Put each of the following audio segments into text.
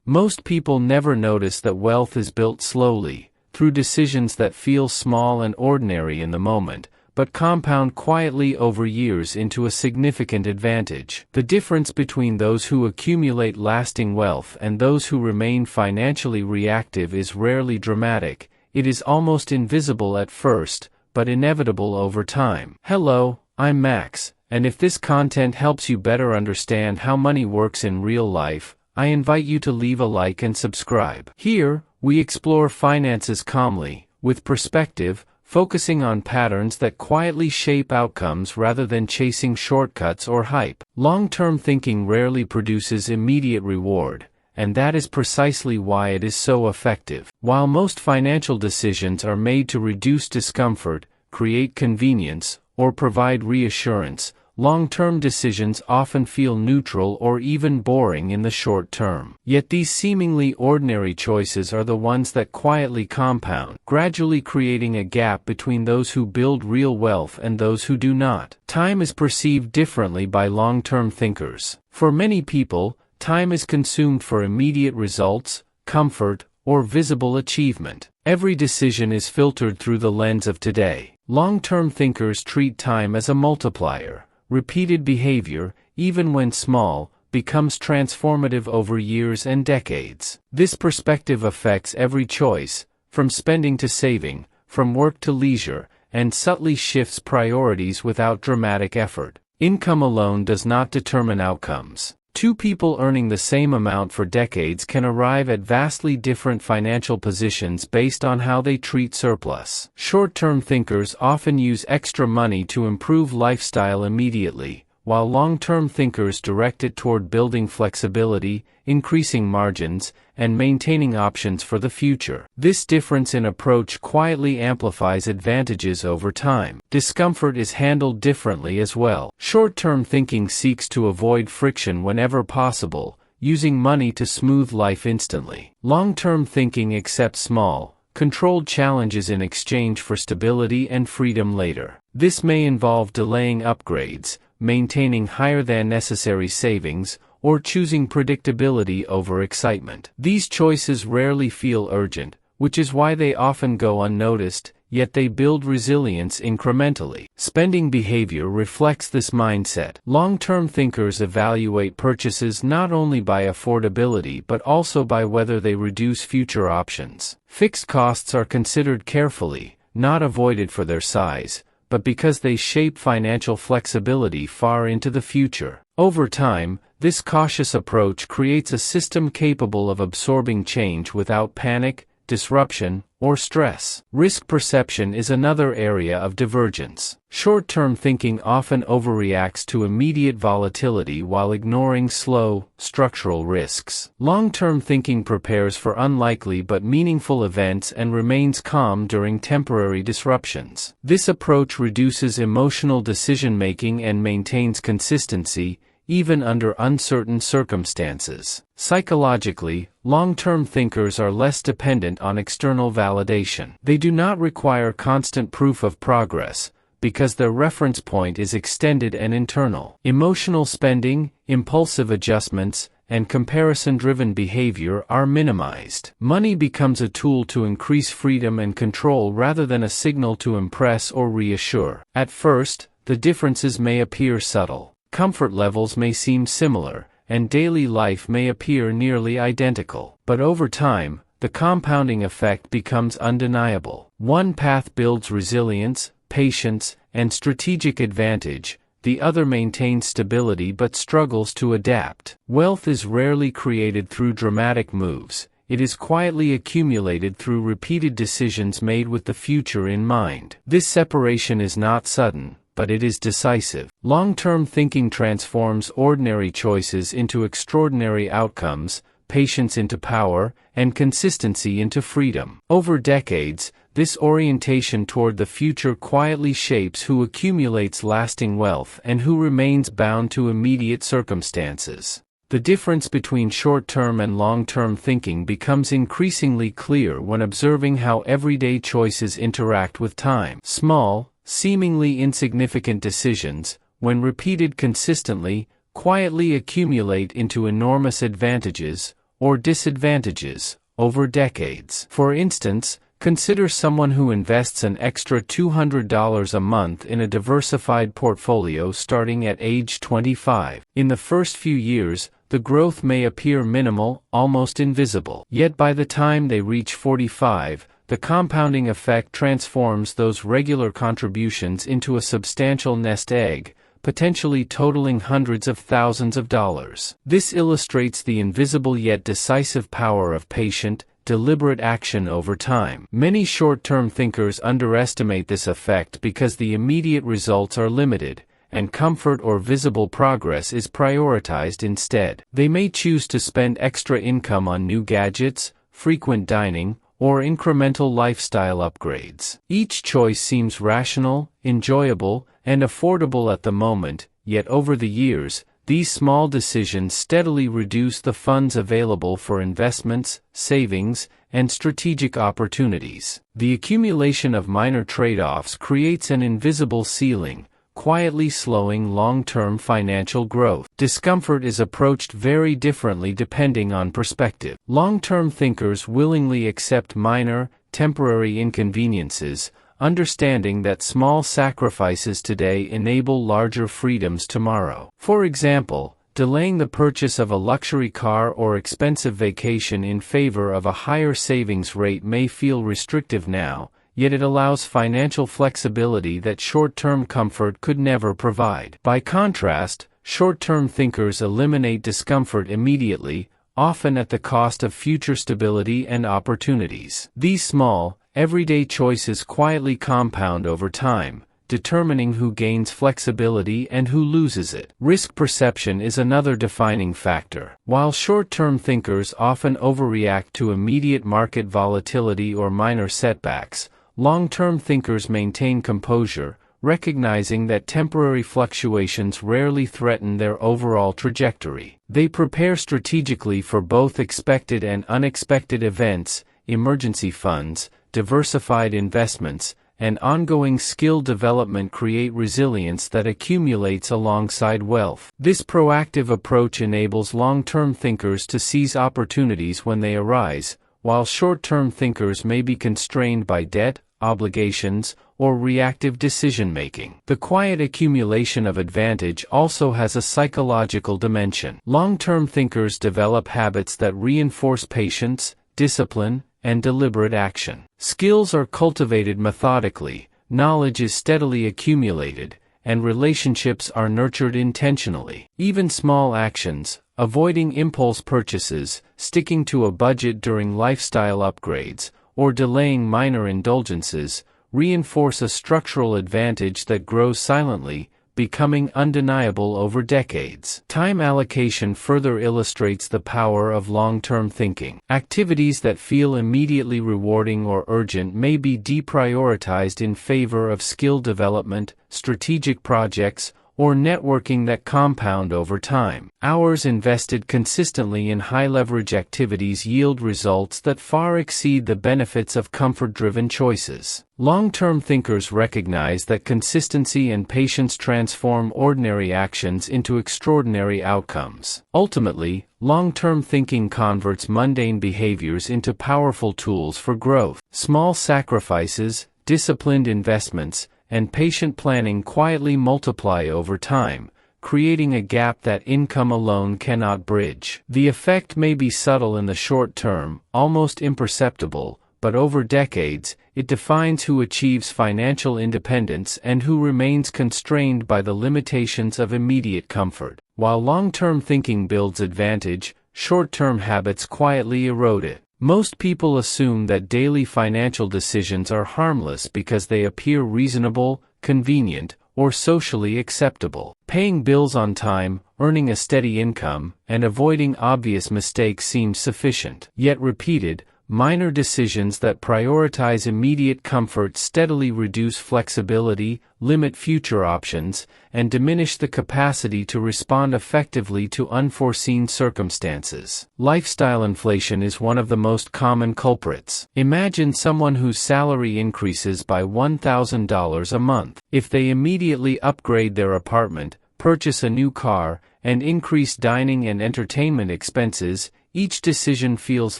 Most people never notice that wealth is built slowly, through decisions that feel small and ordinary in the moment, but compound quietly over years into a significant advantage. The difference between those who accumulate lasting wealth and those who remain financially reactive is rarely dramatic. It is almost invisible at first, but inevitable over time. Hello, I'm Max, and if this content helps you better understand how money works in real life, I invite you to leave a like and subscribe. Here, we explore finances calmly, with perspective, focusing on patterns that quietly shape outcomes rather than chasing shortcuts or hype. Long-term thinking rarely produces immediate reward, and that is precisely why it is so effective. While most financial decisions are made to reduce discomfort, create convenience, or provide reassurance, long-term decisions often feel neutral or even boring in the short term. Yet these seemingly ordinary choices are the ones that quietly compound, gradually creating a gap between those who build real wealth and those who do not. Time is perceived differently by long-term thinkers. For many people, time is consumed for immediate results, comfort, or visible achievement. Every decision is filtered through the lens of today. Long-term thinkers treat time as a multiplier. Repeated behavior, even when small, becomes transformative over years and decades. This perspective affects every choice, from spending to saving, from work to leisure, and subtly shifts priorities without dramatic effort. Income alone does not determine outcomes. Two people earning the same amount for decades can arrive at vastly different financial positions based on how they treat surplus. Short-term thinkers often use extra money to improve lifestyle immediately, while long-term thinkers direct it toward building flexibility, increasing margins, and maintaining options for the future. This difference in approach quietly amplifies advantages over time. Discomfort is handled differently as well. Short-term thinking seeks to avoid friction whenever possible, using money to smooth life instantly. Long-term thinking accepts small, controlled challenges in exchange for stability and freedom later. This may involve delaying upgrades, maintaining higher than necessary savings, or choosing predictability over excitement. These choices rarely feel urgent, which is why they often go unnoticed, yet they build resilience incrementally. Spending behavior reflects this mindset. Long-term thinkers evaluate purchases not only by affordability but also by whether they reduce future options. Fixed costs are considered carefully, not avoided for their size, but because they shape financial flexibility far into the future. Over time, this cautious approach creates a system capable of absorbing change without panic, disruption, or stress. Risk perception is another area of divergence. Short-term thinking often overreacts to immediate volatility while ignoring slow, structural risks. Long-term thinking prepares for unlikely but meaningful events and remains calm during temporary disruptions. This approach reduces emotional decision-making and maintains consistency, even under uncertain circumstances. Psychologically, long-term thinkers are less dependent on external validation. They do not require constant proof of progress, because their reference point is extended and internal. Emotional spending, impulsive adjustments, and comparison-driven behavior are minimized. Money becomes a tool to increase freedom and control rather than a signal to impress or reassure. At first, the differences may appear subtle. Comfort levels may seem similar, and daily life may appear nearly identical. But over time, the compounding effect becomes undeniable. One path builds resilience, patience, and strategic advantage, the other maintains stability but struggles to adapt. Wealth is rarely created through dramatic moves. It is quietly accumulated through repeated decisions made with the future in mind. This separation is not sudden, but it is decisive. Long-term thinking transforms ordinary choices into extraordinary outcomes, patience into power, and consistency into freedom. Over decades, this orientation toward the future quietly shapes who accumulates lasting wealth and who remains bound to immediate circumstances. The difference between short-term and long-term thinking becomes increasingly clear when observing how everyday choices interact with time. Small, seemingly insignificant decisions, when repeated consistently, quietly accumulate into enormous advantages, or disadvantages over decades. For instance, consider someone who invests an extra $200 a month in a diversified portfolio starting at age 25. In the first few years, the growth may appear minimal, almost invisible. Yet by the time they reach 45, the compounding effect transforms those regular contributions into a substantial nest egg, potentially totaling hundreds of thousands of dollars. This illustrates the invisible yet decisive power of patient, deliberate action over time. Many short-term thinkers underestimate this effect because the immediate results are limited, and comfort or visible progress is prioritized instead. They may choose to spend extra income on new gadgets, frequent dining, or incremental lifestyle upgrades. Each choice seems rational, enjoyable, and affordable at the moment, yet over the years, these small decisions steadily reduce the funds available for investments, savings, and strategic opportunities. The accumulation of minor trade-offs creates an invisible ceiling, quietly slowing long-term financial growth. Discomfort is approached very differently depending on perspective. Long-term thinkers willingly accept minor, temporary inconveniences, understanding that small sacrifices today enable larger freedoms tomorrow. For example, delaying the purchase of a luxury car or expensive vacation in favor of a higher savings rate may feel restrictive now, yet it allows financial flexibility that short-term comfort could never provide. By contrast, short-term thinkers eliminate discomfort immediately, often at the cost of future stability and opportunities. These small, everyday choices quietly compound over time, determining who gains flexibility and who loses it. Risk perception is another defining factor. While short-term thinkers often overreact to immediate market volatility or minor setbacks, long-term thinkers maintain composure, recognizing that temporary fluctuations rarely threaten their overall trajectory. They prepare strategically for both expected and unexpected events, emergency funds, diversified investments, and ongoing skill development create resilience that accumulates alongside wealth. This proactive approach enables long-term thinkers to seize opportunities when they arise, while short-term thinkers may be constrained by debt, obligations, or reactive decision-making. The quiet accumulation of advantage also has a psychological dimension. Long-term thinkers develop habits that reinforce patience, discipline, and deliberate action. Skills are cultivated methodically, knowledge is steadily accumulated, and relationships are nurtured intentionally. Even small actions, avoiding impulse purchases, sticking to a budget during lifestyle upgrades, or delaying minor indulgences, reinforce a structural advantage that grows silently, becoming undeniable over decades. Time allocation further illustrates the power of long-term thinking. Activities that feel immediately rewarding or urgent may be deprioritized in favor of skill development, strategic projects, or networking that compound over time. Hours invested consistently in high-leverage activities yield results that far exceed the benefits of comfort-driven choices. Long-term thinkers recognize that consistency and patience transform ordinary actions into extraordinary outcomes. Ultimately, long-term thinking converts mundane behaviors into powerful tools for growth. Small sacrifices, disciplined investments, and patient planning quietly multiply over time, creating a gap that income alone cannot bridge. The effect may be subtle in the short term, almost imperceptible, but over decades, it defines who achieves financial independence and who remains constrained by the limitations of immediate comfort. While long-term thinking builds advantage, short-term habits quietly erode it. Most people assume that daily financial decisions are harmless because they appear reasonable, convenient, or socially acceptable. Paying bills on time, earning a steady income, and avoiding obvious mistakes seem sufficient. Yet repeated, minor decisions that prioritize immediate comfort steadily reduce flexibility, limit future options, and diminish the capacity to respond effectively to unforeseen circumstances. Lifestyle inflation is one of the most common culprits. Imagine someone whose salary increases by $1,000 a month. If they immediately upgrade their apartment, purchase a new car, and increase dining and entertainment expenses, each decision feels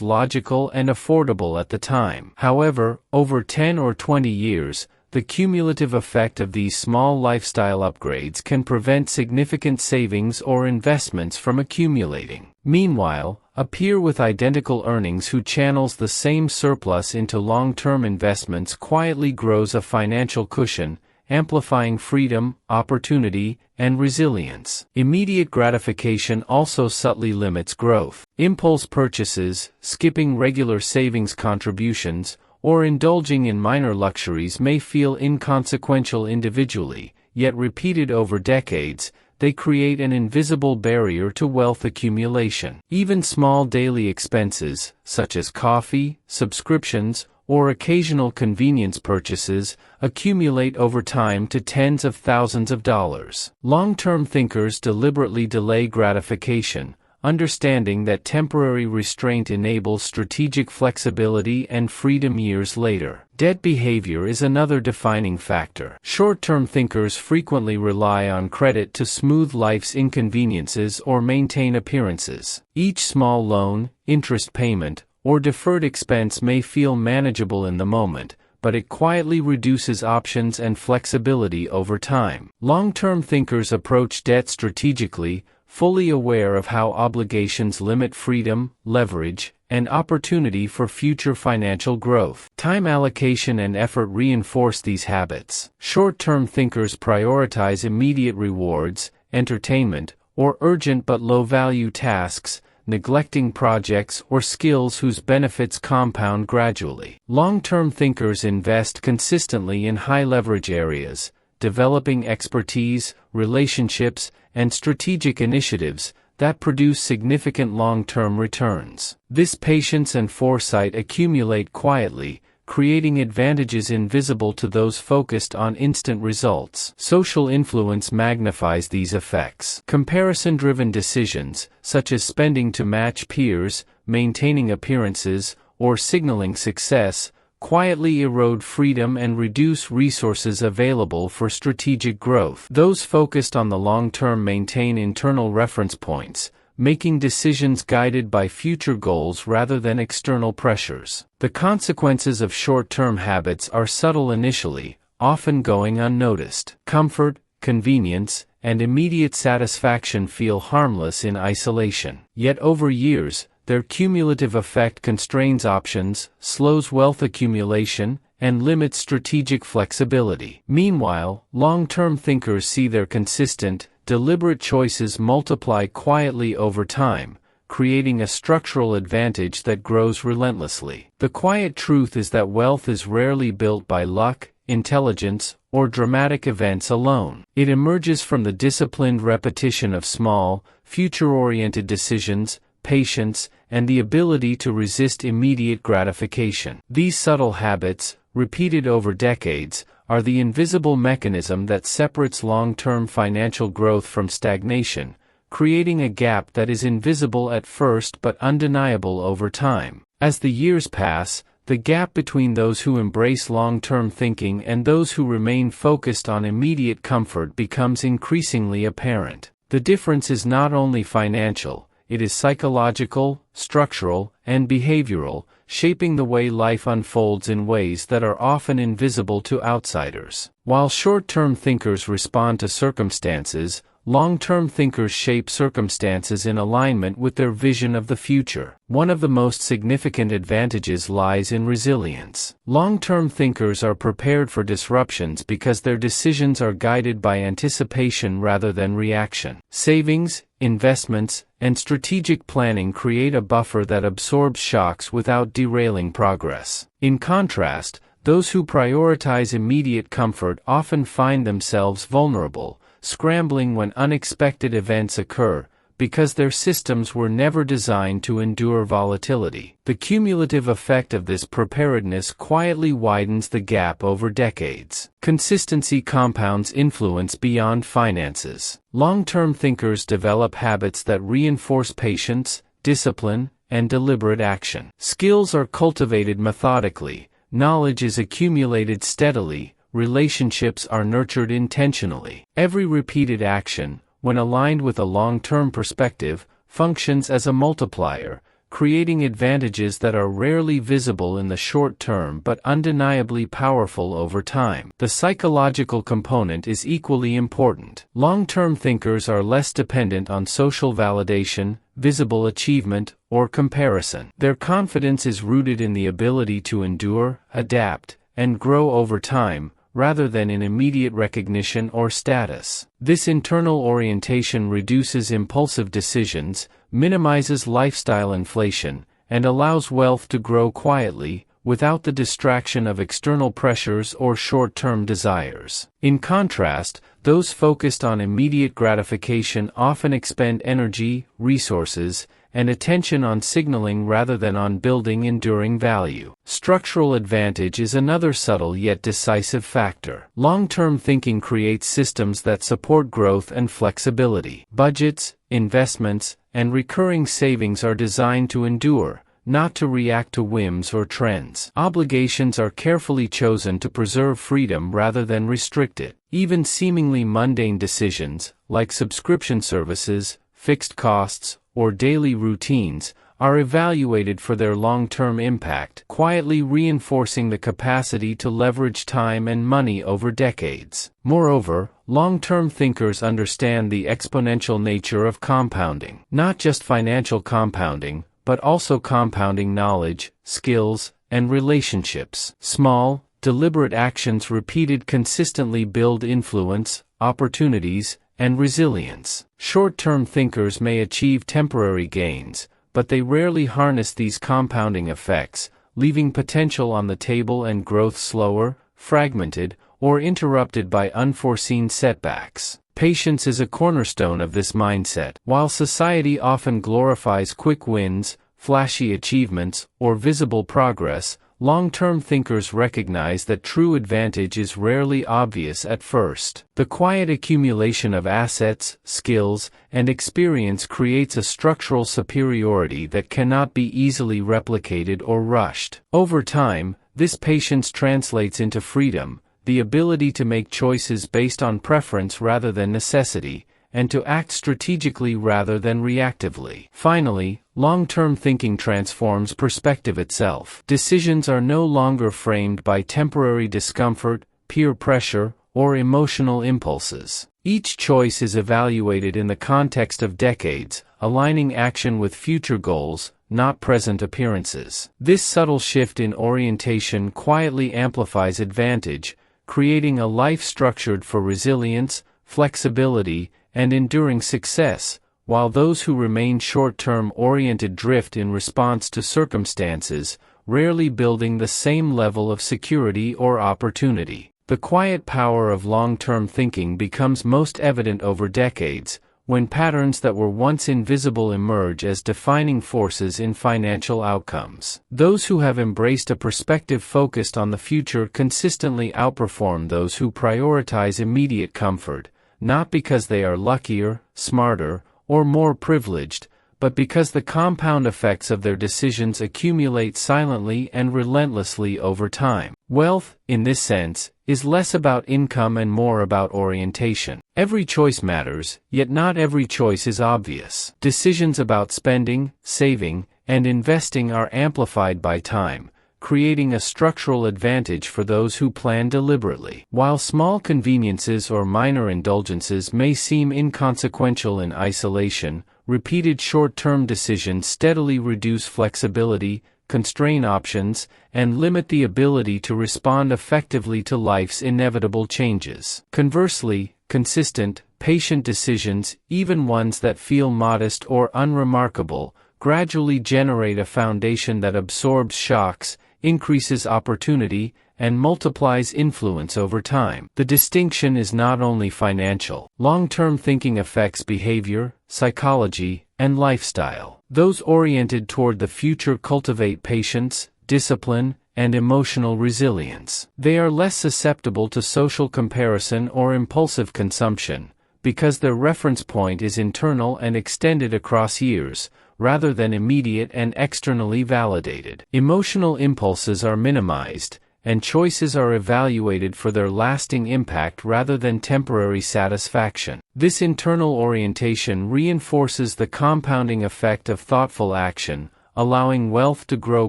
logical and affordable at the time. However, over 10 or 20 years, the cumulative effect of these small lifestyle upgrades can prevent significant savings or investments from accumulating. Meanwhile, a peer with identical earnings who channels the same surplus into long-term investments quietly grows a financial cushion, amplifying freedom, opportunity, and resilience. Immediate gratification also subtly limits growth. Impulse purchases, skipping regular savings contributions, or indulging in minor luxuries may feel inconsequential individually, yet repeated over decades, they create an invisible barrier to wealth accumulation. Even small daily expenses, such as coffee, subscriptions, or occasional convenience purchases, accumulate over time to tens of thousands of dollars. Long-term thinkers deliberately delay gratification, understanding that temporary restraint enables strategic flexibility and freedom years later. Debt behavior is another defining factor. Short-term thinkers frequently rely on credit to smooth life's inconveniences or maintain appearances. Each small loan, interest payment, or deferred expense may feel manageable in the moment, but it quietly reduces options and flexibility over time. Long-term thinkers approach debt strategically, fully aware of how obligations limit freedom, leverage, and opportunity for future financial growth. Time allocation and effort reinforce these habits. Short-term thinkers prioritize immediate rewards, entertainment, or urgent but low-value tasks, neglecting projects or skills whose benefits compound gradually. Long-term thinkers invest consistently in high-leverage areas, developing expertise, relationships, and strategic initiatives that produce significant long-term returns. This patience and foresight accumulate quietly, creating advantages invisible to those focused on instant results. Social influence magnifies these effects. Comparison-driven decisions, such as spending to match peers, maintaining appearances, or signaling success, quietly erode freedom and reduce resources available for strategic growth. Those focused on the long term maintain internal reference points, making decisions guided by future goals rather than external pressures. The consequences of short-term habits are subtle initially, often going unnoticed. Comfort, convenience, and immediate satisfaction feel harmless in isolation. Yet over years, their cumulative effect constrains options, slows wealth accumulation, and limits strategic flexibility. Meanwhile, long-term thinkers see their consistent, deliberate choices multiply quietly over time, creating a structural advantage that grows relentlessly. The quiet truth is that wealth is rarely built by luck, intelligence, or dramatic events alone. It emerges from the disciplined repetition of small, future-oriented decisions, patience, and the ability to resist immediate gratification. These subtle habits, repeated over decades, are the invisible mechanism that separates long-term financial growth from stagnation, creating a gap that is invisible at first but undeniable over time. As the years pass, the gap between those who embrace long-term thinking and those who remain focused on immediate comfort becomes increasingly apparent. The difference is not only financial, it is psychological, structural, and behavioral, shaping the way life unfolds in ways that are often invisible to outsiders. While short-term thinkers respond to circumstances, long-term thinkers shape circumstances in alignment with their vision of the future. One of the most significant advantages lies in resilience. Long-term thinkers are prepared for disruptions because their decisions are guided by anticipation rather than reaction. Savings, investments, and strategic planning create a buffer that absorbs shocks without derailing progress. In contrast, those who prioritize immediate comfort often find themselves vulnerable, scrambling when unexpected events occur, because their systems were never designed to endure volatility. The cumulative effect of this preparedness quietly widens the gap over decades. Consistency compounds influence beyond finances. Long-term thinkers develop habits that reinforce patience, discipline, and deliberate action. Skills are cultivated methodically, knowledge is accumulated steadily, relationships are nurtured intentionally. Every repeated action, when aligned with a long-term perspective, functions as a multiplier, creating advantages that are rarely visible in the short term but undeniably powerful over time. The psychological component is equally important. Long-term thinkers are less dependent on social validation, visible achievement, or comparison. Their confidence is rooted in the ability to endure, adapt, and grow over time, rather than in immediate recognition or status. This internal orientation reduces impulsive decisions, minimizes lifestyle inflation, and allows wealth to grow quietly, without the distraction of external pressures or short-term desires. In contrast, those focused on immediate gratification often expend energy, resources, and attention on signaling rather than on building enduring value. Structural advantage is another subtle yet decisive factor. Long-term thinking creates systems that support growth and flexibility. Budgets, investments, and recurring savings are designed to endure, not to react to whims or trends. Obligations are carefully chosen to preserve freedom rather than restrict it. Even seemingly mundane decisions, like subscription services, fixed costs, or daily routines, are evaluated for their long-term impact, quietly reinforcing the capacity to leverage time and money over decades. Moreover, long-term thinkers understand the exponential nature of compounding. Not just financial compounding, but also compounding knowledge, skills, and relationships. Small, deliberate actions repeated consistently build influence, opportunities, and resilience. Short-term thinkers may achieve temporary gains, but they rarely harness these compounding effects, leaving potential on the table and growth slower, fragmented, or interrupted by unforeseen setbacks. Patience is a cornerstone of this mindset. While society often glorifies quick wins, flashy achievements, or visible progress, long-term thinkers recognize that true advantage is rarely obvious at first. The quiet accumulation of assets, skills, and experience creates a structural superiority that cannot be easily replicated or rushed. Over time, this patience translates into freedom, the ability to make choices based on preference rather than necessity, and to act strategically rather than reactively. Finally, long-term thinking transforms perspective itself. Decisions are no longer framed by temporary discomfort, peer pressure, or emotional impulses. Each choice is evaluated in the context of decades, aligning action with future goals, not present appearances. This subtle shift in orientation quietly amplifies advantage, creating a life structured for resilience, flexibility, and enduring success, while those who remain short-term oriented drift in response to circumstances, rarely building the same level of security or opportunity. The quiet power of long-term thinking becomes most evident over decades, when patterns that were once invisible emerge as defining forces in financial outcomes. Those who have embraced a perspective focused on the future consistently outperform those who prioritize immediate comfort, not because they are luckier, smarter, or more privileged, but because the compound effects of their decisions accumulate silently and relentlessly over time. Wealth, in this sense, is less about income and more about orientation. Every choice matters, yet not every choice is obvious. Decisions about spending, saving, and investing are amplified by time, creating a structural advantage for those who plan deliberately. While small conveniences or minor indulgences may seem inconsequential in isolation, repeated short-term decisions steadily reduce flexibility, constrain options, and limit the ability to respond effectively to life's inevitable changes. Conversely, consistent, patient decisions, even ones that feel modest or unremarkable, gradually generate a foundation that absorbs shocks, increases opportunity, and multiplies influence over time. The distinction is not only financial. Long-term thinking affects behavior, psychology, and lifestyle. Those oriented toward the future cultivate patience, discipline, and emotional resilience. They are less susceptible to social comparison or impulsive consumption, because their reference point is internal and extended across years, rather than immediate and externally validated. Emotional impulses are minimized, and choices are evaluated for their lasting impact rather than temporary satisfaction. This internal orientation reinforces the compounding effect of thoughtful action, allowing wealth to grow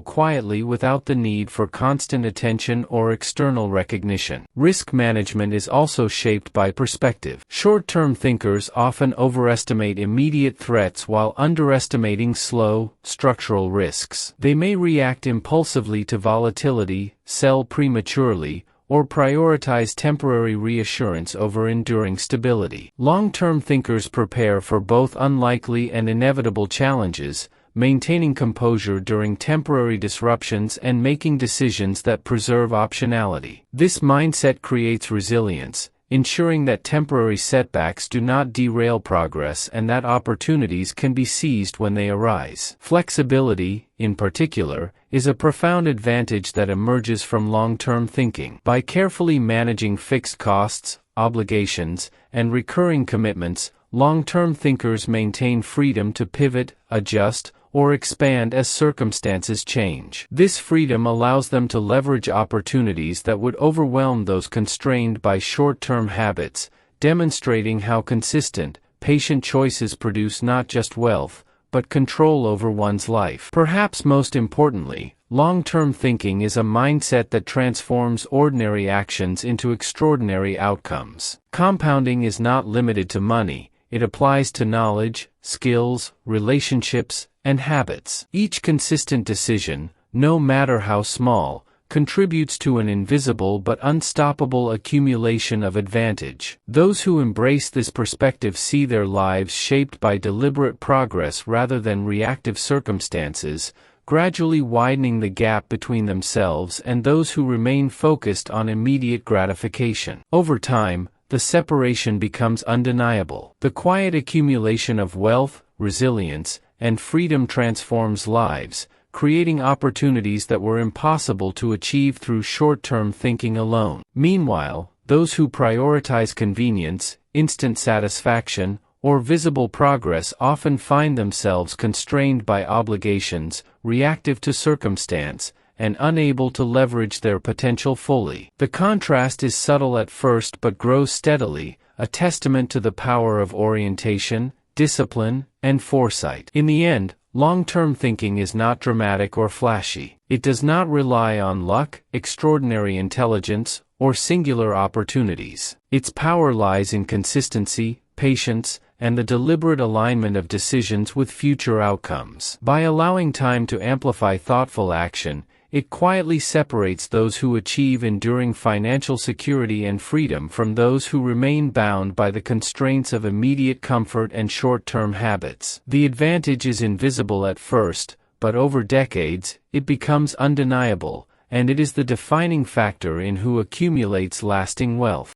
quietly without the need for constant attention or external recognition. Risk management is also shaped by perspective. Short-term thinkers often overestimate immediate threats while underestimating slow, structural risks. They may react impulsively to volatility, sell prematurely, or prioritize temporary reassurance over enduring stability. Long-term thinkers prepare for both unlikely and inevitable challenges, maintaining composure during temporary disruptions and making decisions that preserve optionality. This mindset creates resilience, ensuring that temporary setbacks do not derail progress and that opportunities can be seized when they arise. Flexibility, in particular, is a profound advantage that emerges from long-term thinking. By carefully managing fixed costs, obligations, and recurring commitments, long-term thinkers maintain freedom to pivot, adjust, or expand as circumstances change. This freedom allows them to leverage opportunities that would overwhelm those constrained by short-term habits, demonstrating how consistent, patient choices produce not just wealth, but control over one's life. Perhaps most importantly, long-term thinking is a mindset that transforms ordinary actions into extraordinary outcomes. Compounding is not limited to money. It applies to knowledge, skills, relationships, and habits. Each consistent decision, no matter how small, contributes to an invisible but unstoppable accumulation of advantage. Those who embrace this perspective see their lives shaped by deliberate progress rather than reactive circumstances, gradually widening the gap between themselves and those who remain focused on immediate gratification. Over time, the separation becomes undeniable. The quiet accumulation of wealth, resilience, and freedom transforms lives, creating opportunities that were impossible to achieve through short-term thinking alone. Meanwhile, those who prioritize convenience, instant satisfaction, or visible progress often find themselves constrained by obligations, reactive to circumstance, and unable to leverage their potential fully. The contrast is subtle at first but grows steadily, a testament to the power of orientation, discipline, and foresight. In the end, long-term thinking is not dramatic or flashy. It does not rely on luck, extraordinary intelligence, or singular opportunities. Its power lies in consistency, patience, and the deliberate alignment of decisions with future outcomes. By allowing time to amplify thoughtful action, it quietly separates those who achieve enduring financial security and freedom from those who remain bound by the constraints of immediate comfort and short-term habits. The advantage is invisible at first, but over decades, it becomes undeniable, and it is the defining factor in who accumulates lasting wealth.